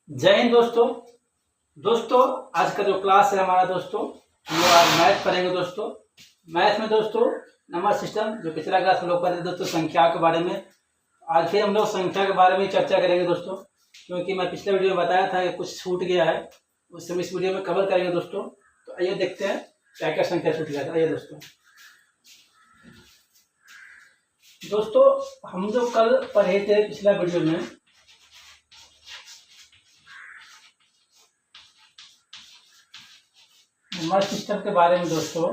जय हिंद दोस्तों। आज का जो क्लास है हमारा दोस्तों, वो आज मैथ पढ़ेंगे दोस्तों। मैथ में दोस्तों नंबर सिस्टम जो पिछला क्लास हम लोग पढ़े दोस्तों संख्या के बारे में, आज फिर हम लोग संख्या के बारे में चर्चा करेंगे दोस्तों। क्योंकि मैं पिछले वीडियो में बताया था कि कुछ छूट गया है, उस समय इस वीडियो में कवर करेंगे दोस्तों। तो आइए देखते हैं क्या क्या संख्या छूट गया था। आइए दोस्तों हम जो कल पढ़े थे पिछला वीडियो में, नंबर सिस्टम के बारे में दोस्तों,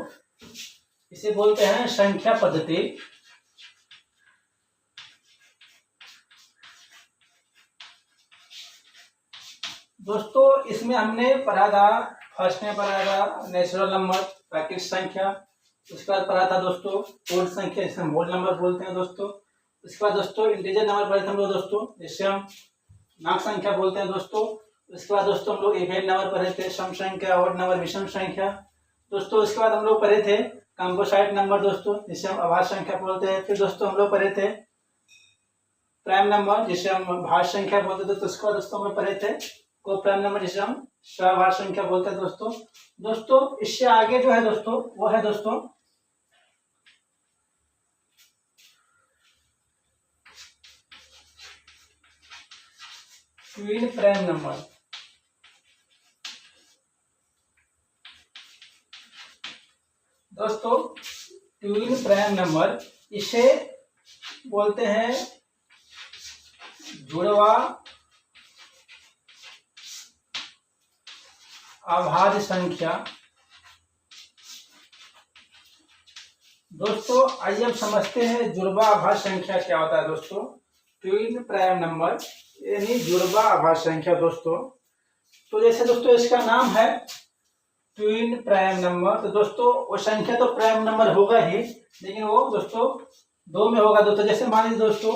इसे बोलते हैं संख्या पद्धति। दोस्तों इसमें हमने पढ़ा था, फर्स्ट में पढ़ा था नेचुरल नंबर, प्राकृतिक संख्या। उसके बाद पढ़ा था दोस्तों होल संख्या, जिसे हम होल नंबर बोलते हैं दोस्तों। उसके बाद दोस्तों इंटीजर नंबर पढ़े थे हम लोग दोस्तों, जिससे हम नाक संख्या बोलते हैं दोस्तों। उसके बाद दोस्तों हम लोग इवेंट नंबर पढ़े थे, सम संख्या, ऑड नंबर, विषम संख्या दोस्तों। उसके बाद हम लोग पढ़े थे कंपोजिट नंबर दोस्तों, जिसे हम अभाज्य संख्या बोलते हैं। फिर दोस्तों हम लोग पढ़े थे प्राइम नंबर, जिसे हम भाज्य संख्या बोलते थे। तो उसके बाद दोस्तों हम पढ़े थे को प्राइम नंबर, जिसे हम सहभाज्य संख्या बोलते हैं दोस्तों। इससे आगे जो है दोस्तों वो है दोस्तों ट्विन प्राइम नंबर। दोस्तों ट्विन प्राइम नंबर, इसे बोलते हैं जुड़वा अभाज्य संख्या। दोस्तों आइए अब समझते हैं जुड़वा अभाज्य संख्या क्या होता है दोस्तों। ट्विन प्राइम नंबर यानी जुड़वा अभाज्य संख्या दोस्तों। तो जैसे दोस्तों इसका नाम है ट्विन प्राइम नंबर, तो दोस्तों वो संख्या तो प्राइम नंबर होगा ही, लेकिन वो दोस्तों दो में होगा दोस्तों। जैसे मान लीजिए दोस्तों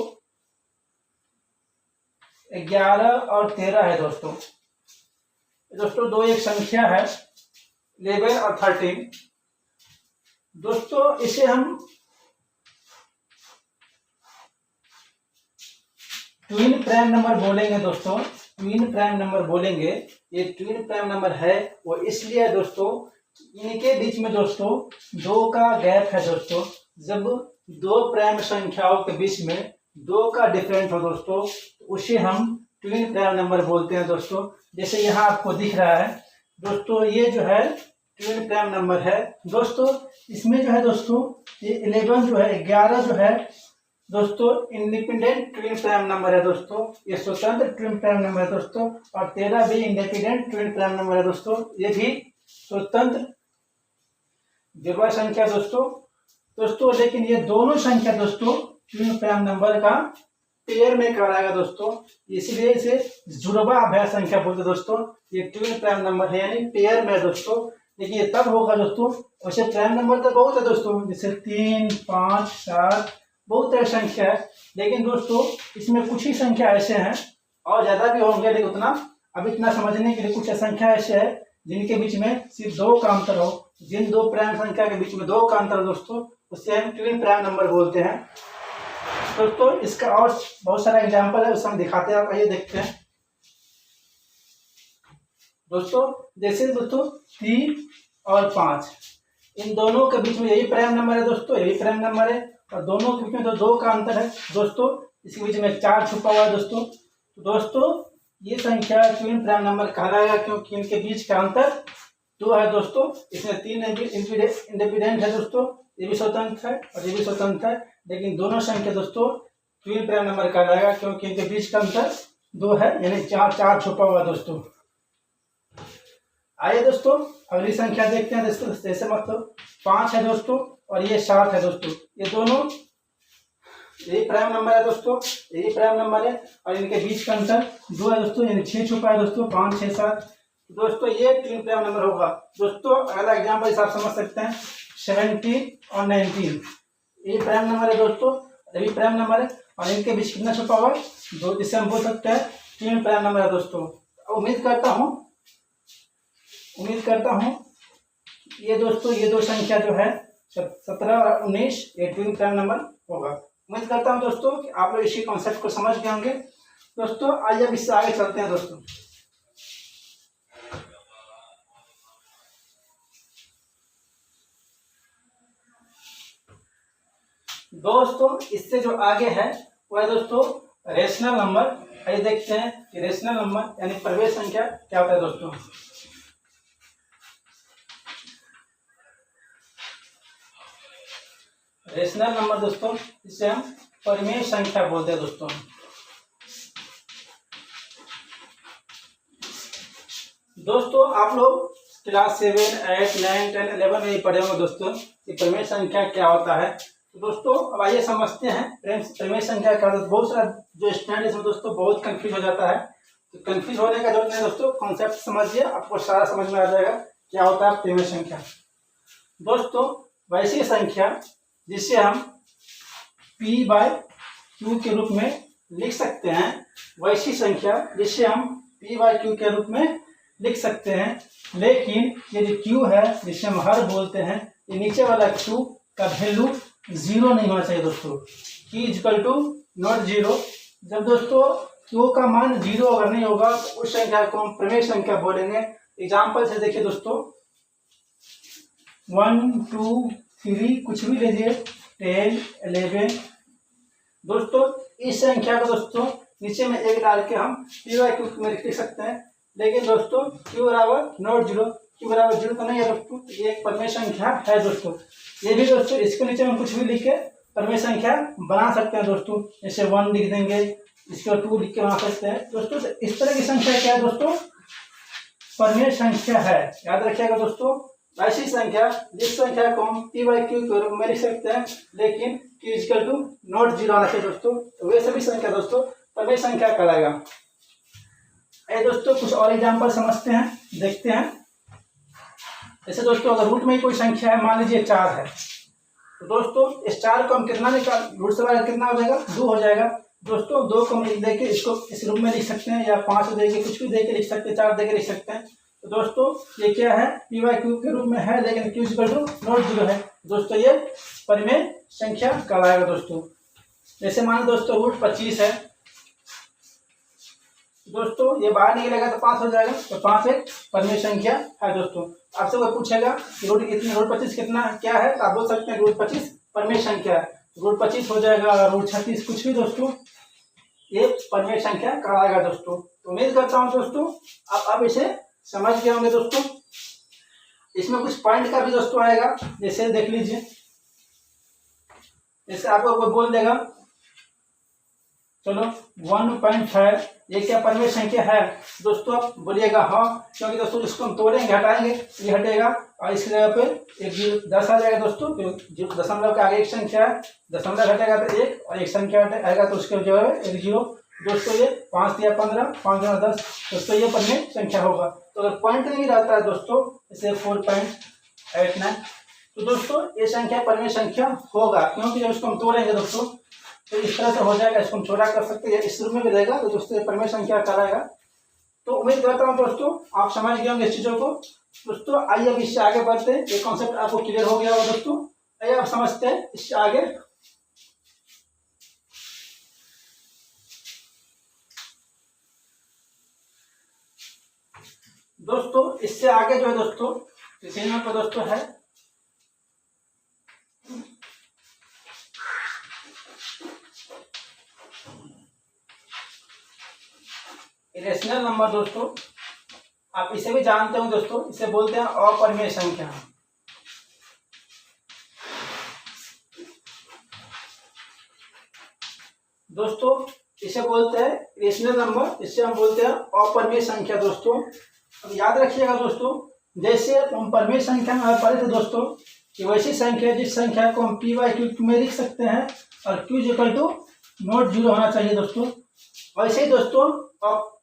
11 और 13 है दोस्तों। दो एक संख्या है 11 और 13 दोस्तों। इसे हम ट्विन प्राइम नंबर बोलेंगे दोस्तों, ट्विन प्राइम नंबर बोलेंगे। ये ट्विन प्राइम नंबर है वो इसलिए दोस्तों, इनके बीच में दोस्तों दो का गैप है दोस्तों। जब दो प्राइम संख्याओं के बीच में दो का डिफरेंस हो दोस्तों, तो उसे हम ट्विन प्राइम नंबर बोलते हैं दोस्तों। जैसे यहाँ आपको दिख रहा है दोस्तों, ये जो है ट्विन प्राइम नंबर है दोस्तों। इसमें जो है दोस्तों ये 11 जो है, 11 जो है दोस्तों इंडिपेंडेंट ट्विन प्राइम नंबर है दोस्तों, ये स्वतंत्र ट्विन प्राइम नंबर है दोस्तों। और 13 भी इंडिपेंडेंट ट्विन प्राइम नंबर है दोस्तों, ये भी स्वतंत्र जुड़वा संख्या दोस्तों। लेकिन ये दोनों संख्या दोस्तों ट्विन प्राइम नंबर का पेयर में कहलाएगा दोस्तों, इसलिए इसे जुड़वा अभाज्य संख्या बोलते दोस्तों। ये ट्विन प्राइम नंबर है यानी पेयर में दोस्तों। लेकिन ये तब होगा दोस्तों, वैसे प्राइम नंबर तो बहुत है दोस्तों, जैसे 3, 5, 7 बहुत तरह संख्या है। लेकिन दोस्तों इसमें कुछ ही संख्या ऐसे हैं, और ज्यादा भी होंगे, लेकिन उतना अब इतना समझने के लिए कुछ संख्या ऐसे है जिनके बीच में सिर्फ दो का अंतर हो। जिन दो प्राइम संख्या के बीच में दो का अंतर दोस्तों, उससे हम ट्विन प्राइम नंबर बोलते हैं दोस्तों। इसका और बहुत सारा एग्जाम्पल है, उससे हम दिखाते हैं। आप आइए देखते हैं दोस्तों। जैसे दोस्तों 3 और 5, इन दोनों के बीच में यही प्राइम नंबर है दोस्तों, यही प्राइम नंबर है। और दोनों के बीच में तो दो का अंतर है दोस्तों, इसके बीच में 4 छुपा हुआ है दोस्तों। तो दोस्तों ये संख्या ट्विन प्राइम नंबर कहलाएगा, क्योंकि इनके बीच का अंतर 2 है दोस्तों। इसमें 3 इंडिपेंडेंट है दोस्तों, ये भी स्वतंत्र है और ये भी स्वतंत्र है। लेकिन दोनों संख्या दोस्तों ट्विन प्राइम नंबर कहलाएगा, क्योंकि इनके बीच का अंतर 2 है, यानी 4 छुपा हुआ दोस्तों। आइए दोस्तों अगली संख्या देखते हैं दोस्तों। जैसे मतलब 5 है दोस्तों और ये 7 है दोस्तों। ये दोनों यही प्राइम नंबर है दोस्तों, यही प्राइम नंबर है, और इनके बीच का अंतर 2 है दोस्तों, यानी 6 छुपा है दोस्तों। 5, 6, 7 दोस्तों ये ट्विन प्राइम नंबर होगा दोस्तों। अगला एग्जाम्पल आप समझ सकते हैं 17 और 19, ये प्राइम नंबर है दोस्तों, ये भी प्राइम नंबर है, और इनके बीच कितना छुपा हुआ है 2, जिससे हम बोल सकते हैं ट्विन प्राइम नंबर है दोस्तों। उम्मीद करता हूँ ये दोस्तों ये दो संख्या जो है 17 और 19 ये ट्विन प्राइम नंबर होगा। उम्मीद करता हूँ दोस्तों कि आप लोग इसी कॉन्सेप्ट को समझ गए होंगे दोस्तों। आइए अब इससे आगे चलते हैं दोस्तों। दोस्तों इससे जो आगे है वह है दोस्तों रेशनल नंबर। आइए देखते हैं कि रेशनल नंबर यानी प्रवेश संख्या क्या होता है दोस्तों। रेशनल नंबर दोस्तों इसे हम परिमेय संख्या बोलते हैं दोस्तों। दोस्तों आप लोग क्लास 7, 8, 9, 10, 11 में ही पढ़े होंगे दोस्तों कि परिमेय संख्या क्या होता है। तो दोस्तों अब आइए समझते हैं परिमेय संख्या क्या होता है। बहुत सारा जो स्टूडेंट इसमें दोस्तों बहुत कंफ्यूज हो जाता है। तो कंफ्यूज होने का जरूरत नहीं दोस्तों, कॉन्सेप्ट समझिए, आपको सारा समझ में आ जाएगा क्या होता है परिमेय संख्या। दोस्तों वैसी संख्या जिसे हम p/q के रूप में लिख सकते हैं, वैसी संख्या जिसे हम p/q के रूप में लिख सकते हैं, लेकिन ये जो q है जिसे हम हर बोलते हैं, ये नीचे वाला q का वैल्यू 0 नहीं होना चाहिए दोस्तों। q = ≠0। जब दोस्तों q का मान 0 अगर नहीं होगा तो उस संख्या को हम परिमेय संख्या बोलेंगे। एग्जाम्पल से देखिए दोस्तों, 1, 2, 3 कुछ भी लीजिए, 10, 11। दोस्तों इस संख्या को दोस्तों नीचे में 1 डाल के हम p/q में लिख सकते हैं, लेकिन दोस्तों q = ≠0, q = 0 तो नहीं है दोस्तों, ये एक परिमेय संख्या है दोस्तों। ये भी दोस्तों इसके नीचे हम कुछ भी लिख के परिमेय संख्या बना सकते हैं दोस्तों, जैसे 1 लिख देंगे, इसके बाद 2 लिख के बना सकते हैं दोस्तों। तो इस तरह की संख्या क्या है दोस्तों, परिमेय संख्या है। याद रखिएगा दोस्तों, ऐसी संख्या जिस संख्या को हम p/q के रूप में लिख सकते हैं, लेकिन q = ≠0 आना चाहिए दोस्तों। तो वे सभी संख्या दोस्तों परिमेय संख्या कहलाएगा। ये दोस्तों कुछ और एग्जाम्पल समझते हैं, देखते हैं। जैसे दोस्तों अगर रूट में कोई संख्या है, मान लीजिए 4 है, तो दोस्तों इस 4 को हम कितना निकाल, रूट से बाहर कितना हो जाएगा, 2 हो जाएगा दोस्तों। 2 को हम देके इसको इस रूप में लिख सकते हैं, या 5 देके कुछ भी देके लिख सकते हैं, 4 देके लिख सकते हैं। तो दोस्तों ये क्या है, p/q के रूप में है, लेकिन q = ≠0 है दोस्तों, ये परिमेय संख्या कहलाएगा दोस्तों। जैसे मान लो दोस्तों रूट 25 है दोस्तों, ये बाहर निकलेगा तो 5 हो जाएगा, तो 5 एक परिमेय संख्या है दोस्तों। आपसे कोई पूछेगा कि रूट 25 कितना क्या है, तो आप बोल सकते हैं रूट 25 परिमेय संख्या है। रूट 25 हो जाएगा, रूट 36 कुछ भी दोस्तों, ये परिमेय संख्या कहलाएगा दोस्तों। तो उम्मीद करता हूँ दोस्तों आप अब इसे समझ गए होंगे दोस्तों। इसमें कुछ पॉइंट का भी दोस्तों आएगा, जैसे देख लीजिए, जैसे आपको कोई बोल देगा चलो 1.5 ये क्या परिमेय संख्या है दोस्तों, आप बोलिएगा हाँ, क्योंकि दोस्तों इसको हम तोड़ेंगे, हटाएंगे, ये हटेगा और इसकी जगह पे एक 10 आ जाएगा दोस्तों। जो दशमलव के आगे एक संख्या है, दशमलव घटेगा तो 1 और एक संख्या आएगा तो उसके जो है 1 0 दोस्तों। ये 5 या 15, 5 या 10 दोस्तों, ये परिमेय संख्या होगा। तो अगर पॉइंट नहीं रहता है दोस्तों, जैसे 4.89, तो दोस्तों ये संख्या परिमेय संख्या होगा, क्योंकि जब इसको हम तोड़ेंगे दोस्तों तो इस तरह से हो जाएगा। इसको हम छोटा कर सकते हैं, इस रूप में भी रहेगा, तो दोस्तों परिमेय संख्या कहलाएगा। तो उम्मीद करता हूँ दोस्तों आप समझ गए होंगे इस चीजों को दोस्तों। आइए अब इससे आगे बढ़ते हैं, ये कॉन्सेप्ट आपको क्लियर हो गया होगा दोस्तों। आइए आप समझते हैं इससे आगे। दोस्तों इससे आगे जो है दोस्तों, इसी में तो दोस्तों है इरेशनल नंबर दोस्तों। आप इसे भी जानते हो दोस्तों, इसे बोलते हैं अपरिमेय संख्या। दोस्तों इसे बोलते हैं इरेशनल नंबर, इसे हम बोलते हैं अपरिमेय संख्या दोस्तों। अब याद रखिएगा दोस्तों, जैसे हम परिमेय संख्या में पढ़े थे दोस्तों कि वैसी संख्या जिस संख्या को हम p/q में लिख सकते हैं और q = ≠0 होना चाहिए दोस्तों। वैसे ही दोस्तों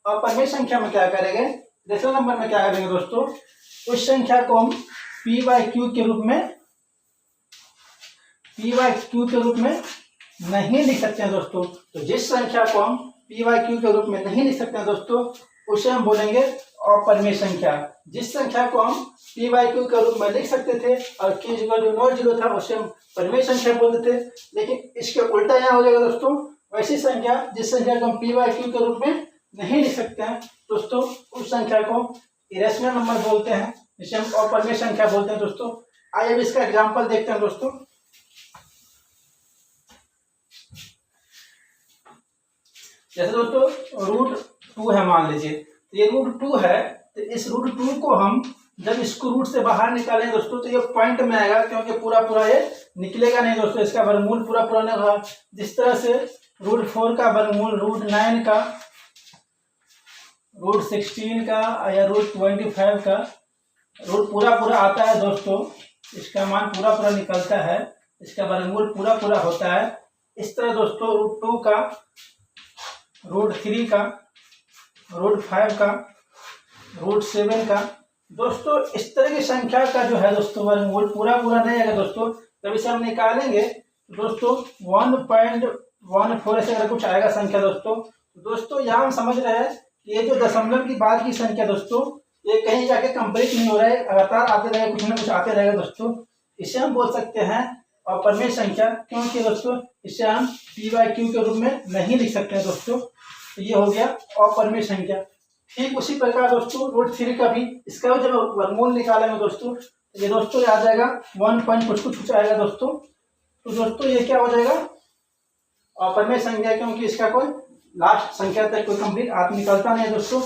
अपरिमेय संख्या में क्या करेंगे, रेशनल नंबर में क्या करेंगे दोस्तों, उस संख्या को हम p/q के रूप में नहीं लिख सकते हैं दोस्तों। तो जिस संख्या को हम p/q के रूप में नहीं लिख सकते हैं दोस्तों, उसे हम बोलेंगे अपरिमेय संख्या। जिस संख्या को हम p/q के रूप में लिख सकते थे और q = ≠0 था, उसे हम परिमेय संख्या बोलते थे। लेकिन इसके उल्टा यहाँ हो जाएगा दोस्तों, वैसी संख्या जिस संख्या को हम p/q के रूप में नहीं लिख सकते हैं दोस्तों, उस संख्या को इरेशनल नंबर बोलते हैं, जिसे हम अपरिमेय संख्या बोलते हैं दोस्तों। आइए अब इसका एग्जांपल देखते हैं दोस्तों। जैसे दोस्तों √2 है मान लीजिए, तो ये √2 है, तो इस √2 को हम जब इसको रूट से बाहर निकालें दोस्तों तो ये पॉइंट में आएगा, क्योंकि पूरा पूरा ये निकलेगा नहीं दोस्तों, इसका वर्गमूल पूरा पूरा नहीं होगा। जिस तरह से √4 का वर्गमूल √9 का, √16 का या √25 का रूट पूरा पूरा आता है दोस्तों, इसका मान पूरा पूरा निकलता है, इसका वर्गमूल पूरा पूरा होता है। इस तरह दोस्तों √2 का, √3 का, √5 का, √7 का दोस्तों, इस तरह की संख्या का जो है दोस्तों वर्गमूल पूरा पूरा नहीं आएगा दोस्तों। जब इसे हम निकालेंगे तो दोस्तों 1.14 ऐसे अगर कुछ आएगा संख्या दोस्तों। दोस्तों यहाँ हम समझ रहे हैं कि ये जो दशमलव की बाद की संख्या दोस्तों, ये कहीं जाके कंप्लीट नहीं हो रहा है, लगातार आते रहेगा, कुछ ना कुछ आते रहेगा दोस्तों। इसे हम बोल सकते हैं अपरिमेय संख्या, क्योंकि दोस्तों इसे हम p/q के रूप में नहीं लिख सकते हैं दोस्तों। तो ये हो गया अपरिमेय संख्या। ठीक उसी प्रकार दोस्तों √3 का भी, इसका भी जब वर्गमूल निकालेंगे दोस्तों, ये दोस्तों आ जाएगा 1 पॉइंट कुछ आएगा दोस्तों। तो दोस्तों ये क्या हो जाएगा अपरिमेय संख्या, क्योंकि इसका कोई लास्ट संख्या तक कोई कंप्लीट निकलता नहीं है दोस्तों।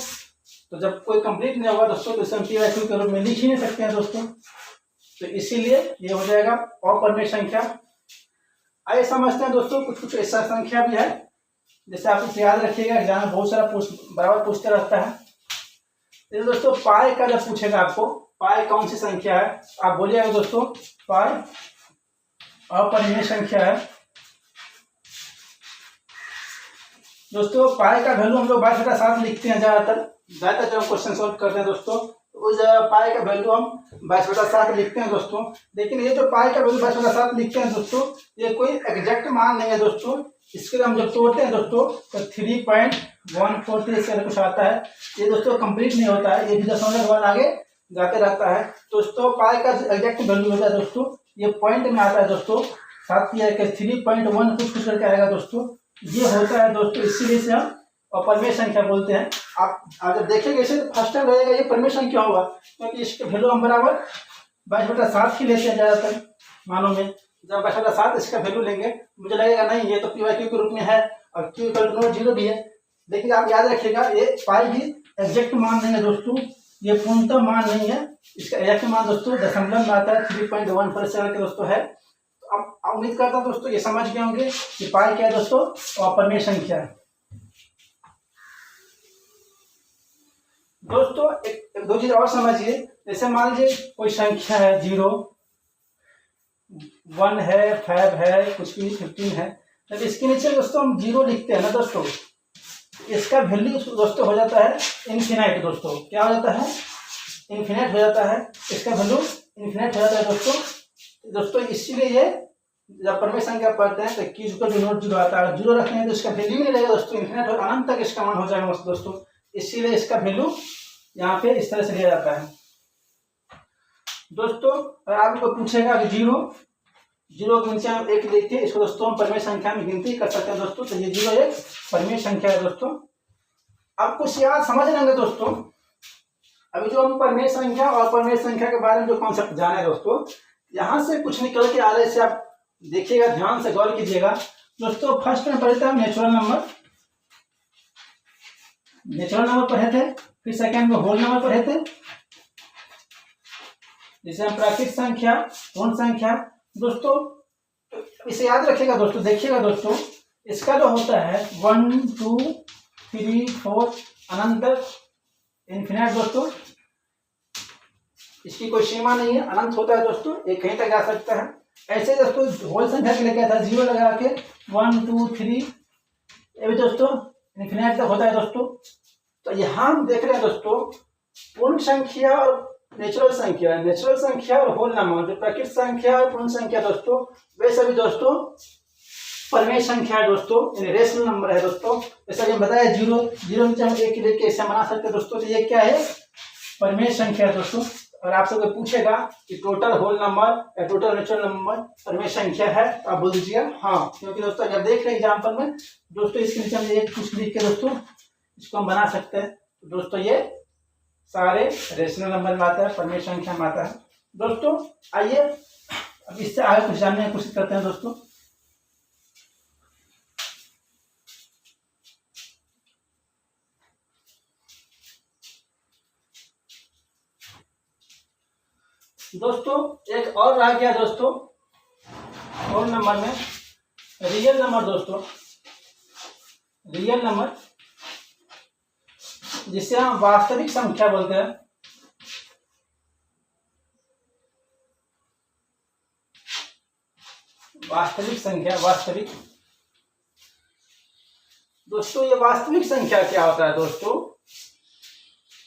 तो जब कोई कंप्लीट नहीं होगा दोस्तों तो इसे हम p/q के रूप में लिख ही नहीं सकते हैं दोस्तों। तो इसीलिए ये हो जाएगा अपरिमेय संख्या। आइए समझते हैं दोस्तों कुछ ऐसा संख्या भी है, जैसे आप इसे याद रखिएगा, एग्जाम में बहुत सारा बराबर पूछते रहता है। तो दोस्तों पाई का जब पूछेगा आपको, पाई कौन सी संख्या है, आप बोलिएगा दोस्तों पाई अपरिमेय संख्या है। दोस्तों पाई का वैल्यू हम लोग 22/7 लिखते हैं ज्यादातर जब हम क्वेश्चन सॉल्व करते हैं दोस्तों, तो उस पाई का वैल्यू हम 22/7 लिखते हैं दोस्तों। लेकिन ये जो पाई का वैल्यू 22/7 लिखते हैं दोस्तों, ये कोई एग्जैक्ट मान नहीं है दोस्तों। इसके हम जब तोड़ते हैं दोस्तों तो 3.143 से कुछ आता है, ये दोस्तों कंप्लीट नहीं होता है, ये भी दशमलव के बाद आगे जाते रहता है दोस्तों। पाई का एग्जैक्ट वैल्यू होता है दोस्तों, ये पॉइंट में आता है दोस्तों, साथ ही 3.1 कुछ करके आएगा दोस्तों, ये होता है दोस्तों। इसीलिए से हम अपरिमेय संख्या बोलते हैं। आप अगर देखेंगे इसे फर्स्ट टाइम रहेगा ये परिमेय संख्या होगा, क्योंकि इसके वैल्यू हम बराबर 22/7 ही लेते हैं ज्यादातर मानों में। जब 22/7 इसका वैल्यू लेंगे, मुझे लगेगा नहीं ये तो p/q के रूप में है और q = 0 भी है। लेकिन आप याद रखिएगा ये पाई भी एग्जैक्ट मान नहीं है दोस्तों, ये पूर्णतः मान नहीं है, इसका एग्जैक्ट मान दोस्तों दशमलव में आता है 3.147 के दोस्तों है। तो अब उम्मीद करता हूँ दोस्तों ये समझ गए होंगे कि पाई क्या है दोस्तों, अपरिमेय संख्या है दोस्तों। एक दो चीज और समझिए, जैसे मान लीजिए कोई संख्या है 0, 1 है, 5 है, कुछ भी 15 है, जब इसके नीचे दोस्तों हम 0 लिखते हैं ना दोस्तों, इसका वैल्यू दोस्तों हो जाता है इन्फिनाइट दोस्तों। क्या हो जाता है, इन्फिनाइट हो जाता है, इसका वैल्यू इन्फिनाइट हो जाता है दोस्तों। इसीलिए ये जब परिमेय संख्या पढ़ते हैं तो q = 0 आता है, 0 रखेंगे तो इसका वैल्यू नहीं रहेगा दोस्तों, इन्फिनाइट और अनंत तक इसका मान हो जाएगा दोस्तों। इसीलिए इसका वैल्यू यहाँ पे इस तरह से लिया जाता है दोस्तों। अगर आपको पूछेगा कि 0 के नीचे हम 1 लिखते हैं, इसको दोस्तों हम परिमेय संख्या में गिनती कर सकते हैं दोस्तों। तो ये 0 एक परिमेय संख्या है दोस्तों। अब कुछ याद समझ लेंगे दोस्तों। अभी जो हम परिमेय संख्या और अपरिमेय संख्या के बारे में जो कॉन्सेप्ट जाने दोस्तों, यहाँ से कुछ निकल के आ रहे से आप देखिएगा, ध्यान से गौर कीजिएगा दोस्तों। फर्स्ट में पढ़े थे हम नेचुरल नंबर पढ़े थे, फिर सेकंड में होल नंबर पढ़े थे, जिसे हम प्राकृतिक संख्या, पूर्ण संख्या दोस्तों। इसे याद रखिएगा दोस्तों, देखिएगा दोस्तों, इसका जो होता है 1 2 3 4 अनंत इन्फिनाइट दोस्तों, इसकी कोई सीमा नहीं है, अनंत होता है दोस्तों, ये कहीं तक जा सकता है। ऐसे दोस्तों होल संख्या के लिए क्या था, 0 लगा के 1 2 3, ये भी दोस्तों इन्फिनाइट तक होता है दोस्तों। तो यहाँ हम देख रहे हैं दोस्तों पूर्ण संख्या और नेचुरल संख्या और होल नंबर, जो प्राकृतिक संख्या और पूर्ण संख्या दोस्तों, वे सभी दोस्तों परिमेय संख्या है दोस्तों, यानी रेशनल नंबर है दोस्तों। जैसा कि बताया 0 नीचे हम 1 लेके ऐसे बना सकते हैं दोस्तों। तो ये क्या है, परिमेय संख्या है दोस्तों। और आपसे कोई पूछेगा कि टोटल होल नंबर या टोटल नेचुरल नंबर परिमेय संख्या है, तो आप बोल दीजिए हाँ, क्योंकि दोस्तों जब देख रहे हैं एग्जाम्पल में दोस्तों, इसके नीचे हम एक कुछ लिख के दोस्तों इसको हम बना सकते हैं। तो दोस्तों ये सारे रेशनल नंबर में आता है, परिमेय संख्या में आता है दोस्तों। आइए अब इससे आगे कुछ जानने की कोशिश करते हैं दोस्तों। दोस्तों एक और रह गया दोस्तों, और नंबर में रियल नंबर दोस्तों, रियल नंबर जिसे हम वास्तविक संख्या बोलते हैं। वास्तविक संख्या, वास्तविक दोस्तों, ये वास्तविक संख्या क्या होता है दोस्तों?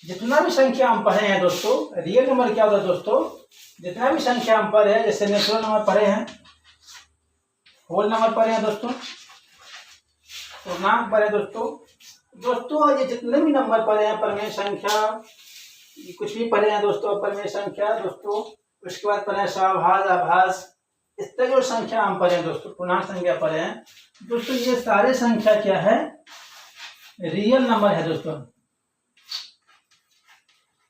जितना भी संख्या हम पढ़े हैं दोस्तों, रियल नंबर क्या होता है दोस्तों? जितना भी संख्या हम पढ़े हैं, जैसे नेचुरल नंबर पढ़े हैं, होल नंबर पढ़े हैं दोस्तों, पूर्णांक पढ़े दोस्तों। दोस्तों ये जितने भी नंबर पढ़े हैं, परमेय संख्या, कुछ भी पढ़े हैं दोस्तों, परमेय संख्या दोस्तों, उसके बाद पढ़े सभाज्य, आभाज्य, इस तरह जो संख्या हम पढ़े हैं दोस्तों, पूर्णांक संख्या पढ़े हैं दोस्तों, ये सारे संख्या क्या है? रियल नंबर है दोस्तों।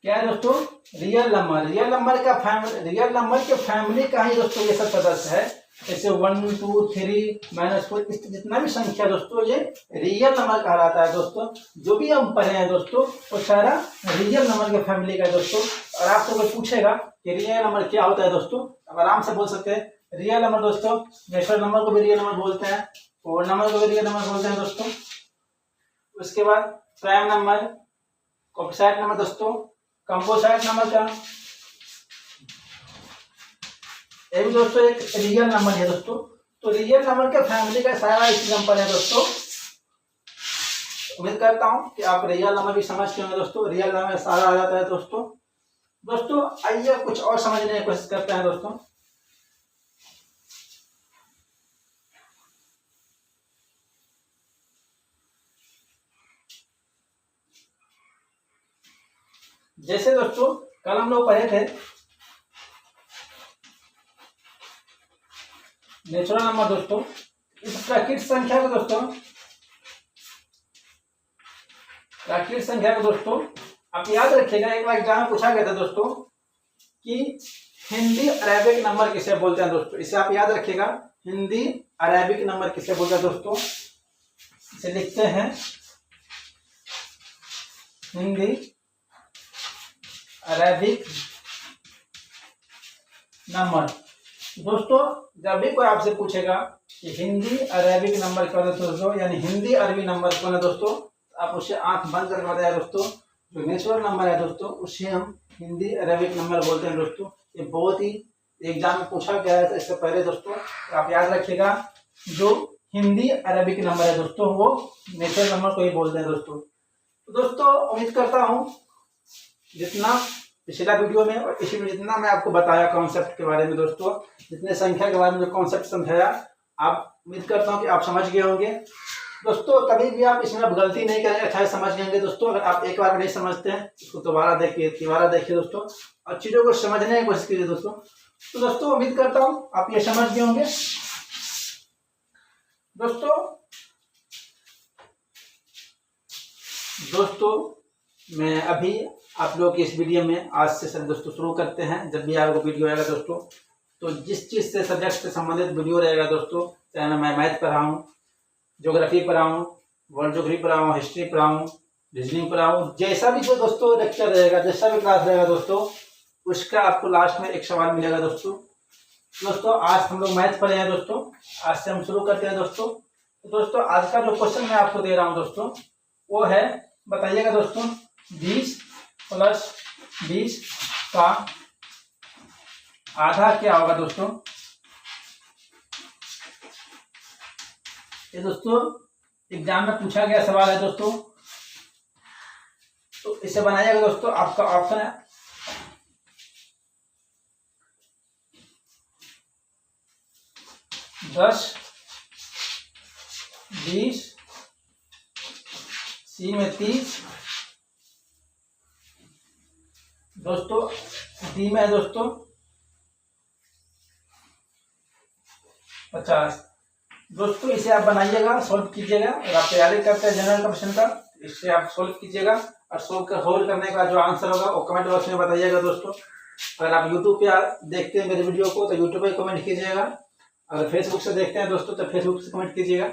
क्या है दोस्तों? Real number. रियल नंबर का फैमिली, रियल नंबर के फैमिली का ही दोस्तों ये सब सदस्य है, जैसे 1 2 3 -4, इस जितना भी संख्या दोस्तों ये रियल नंबर कहलाता है दोस्तों। जो भी हम पढ़े हैं दोस्तों वो सारा रियल नंबर के फैमिली का है दोस्तों। और आपसे कोई पूछेगा कि रियल नंबर क्या होता है दोस्तों, अब आराम से बोल सकते हैं रियल नंबर दोस्तों, नेचुरल नंबर को भी रियल नंबर बोलते हैं, होल नंबर को भी रियल नंबर बोलते हैं दोस्तों। उसके बाद प्राइम नंबर, कोएफिशिएंट नंबर दोस्तों, कंपोजिट नंबर का, ये भी दोस्तों एक रियल नंबर है दोस्तों। तो रियल नंबर के फैमिली का सारा इसी नंबर है दोस्तों। उम्मीद करता हूं कि आप रियल नंबर भी समझ के होंगे दोस्तों, रियल नंबर सारा आ जाता है दोस्तों। दोस्तों आइए कुछ और समझने की कोशिश करते हैं दोस्तों। जैसे दोस्तों कल हम लोग पढ़े थे नेचुरल नंबर दोस्तों, इस प्राकृतिक संख्या को दोस्तों, प्राकृतिक संख्या को दोस्तों आप याद रखिएगा, एक बार एग्जाम में पूछा गया था दोस्तों कि हिंदी अरेबिक नंबर किसे बोलते हैं दोस्तों। इसे आप याद रखिएगा, हिंदी अरेबिक नंबर किसे बोलते हैं दोस्तों। इसे लिखते हैं हिंदी अरेबिक नंबर। दोस्तों जब भी कोई आपसे पूछेगा कि हिंदी अरेबिक नंबर क्या होता है दोस्तों, यानी हिंदी अरबी नंबर कौन है दोस्तों, आप उससे आंख बंद करके बताया दोस्तों। जो नेचुरल नंबर है दोस्तों उसे हम हिंदी अरेबिक नंबर बोलते हैं दोस्तों। ये बहुत ही एग्जाम में पूछा गया है इससे पहले दोस्तों, तो आप याद रखिएगा जो हिंदी अरेबिक नंबर है दोस्तों वो नेचुरल नंबर को ही बोलते हैं दोस्तों। तो दोस्तों उम्मीद करता हूँ जितना पिछला वीडियो में और इसी में जितना मैं आपको बताया कॉन्सेप्ट के बारे में दोस्तों, जितने संख्या के बारे में जो कॉन्सेप्ट समझाया, आप उम्मीद करता हूं कि आप समझ गए होंगे दोस्तों। कभी भी आप इसमें आप गलती नहीं करेंगे, अच्छा समझ गए दोस्तों। अगर आप एक बार में नहीं समझते हैं इसको दोबारा देखिए, तिबारा देखिए दोस्तों, और चीजों को समझने की कोशिश कीजिए दोस्तों। तो दोस्तों उम्मीद करता हूँ आप ये समझ गए होंगे दोस्तों। मैं अभी आप लोग की इस वीडियो में आज से सब दोस्तों शुरू करते हैं। जब भी आपको वीडियो आएगा दोस्तों, तो जिस चीज़ से सब्जेक्ट से संबंधित वीडियो रहेगा दोस्तों, चाहे मैं मैथ पढ़ाऊँ, ज्योग्राफी पढ़ाऊँ, वर्ल्ड ज्योग्राफी पढ़ाऊँ, हिस्ट्री पढ़ाऊँ, रीजनिंग पढ़ाऊँ, जैसा भी जो दोस्तों लेक्चर रहेगा, जैसा भी क्लास रहेगा दोस्तों, उसका आपको लास्ट में एक सवाल मिलेगा दोस्तों। दोस्तों आज हम लोग मैथ पढ़े हैं दोस्तों, आज से हम शुरू करते हैं दोस्तों। तो दोस्तों आज का जो क्वेश्चन मैं आपको दे रहा हूँ दोस्तों वो है, बताइएगा दोस्तों, 20 + 20 का आधा क्या होगा दोस्तों। ये दोस्तों एग्जाम में पूछा गया सवाल है दोस्तों, तो इसे बनाइएगा दोस्तों। आपका ऑप्शन है 10 20 सी में 30 दोस्तों, डी में है दोस्तों 50 दोस्तों। इसे आप बनाइएगा, सोल्व कीजिएगा। अगर आप तैयारी करते हैं जनरल क्वेश्चन का, इससे आप सोल्व कीजिएगा और सोल्व करने का जो आंसर होगा वो कमेंट बॉक्स में बताइएगा दोस्तों। अगर आप यूट्यूब पे देखते हैं मेरे वीडियो को तो यूट्यूब पे कमेंट कीजिएगा, अगर फेसबुक से देखते हैं दोस्तों तो फेसबुक से कमेंट कीजिएगा।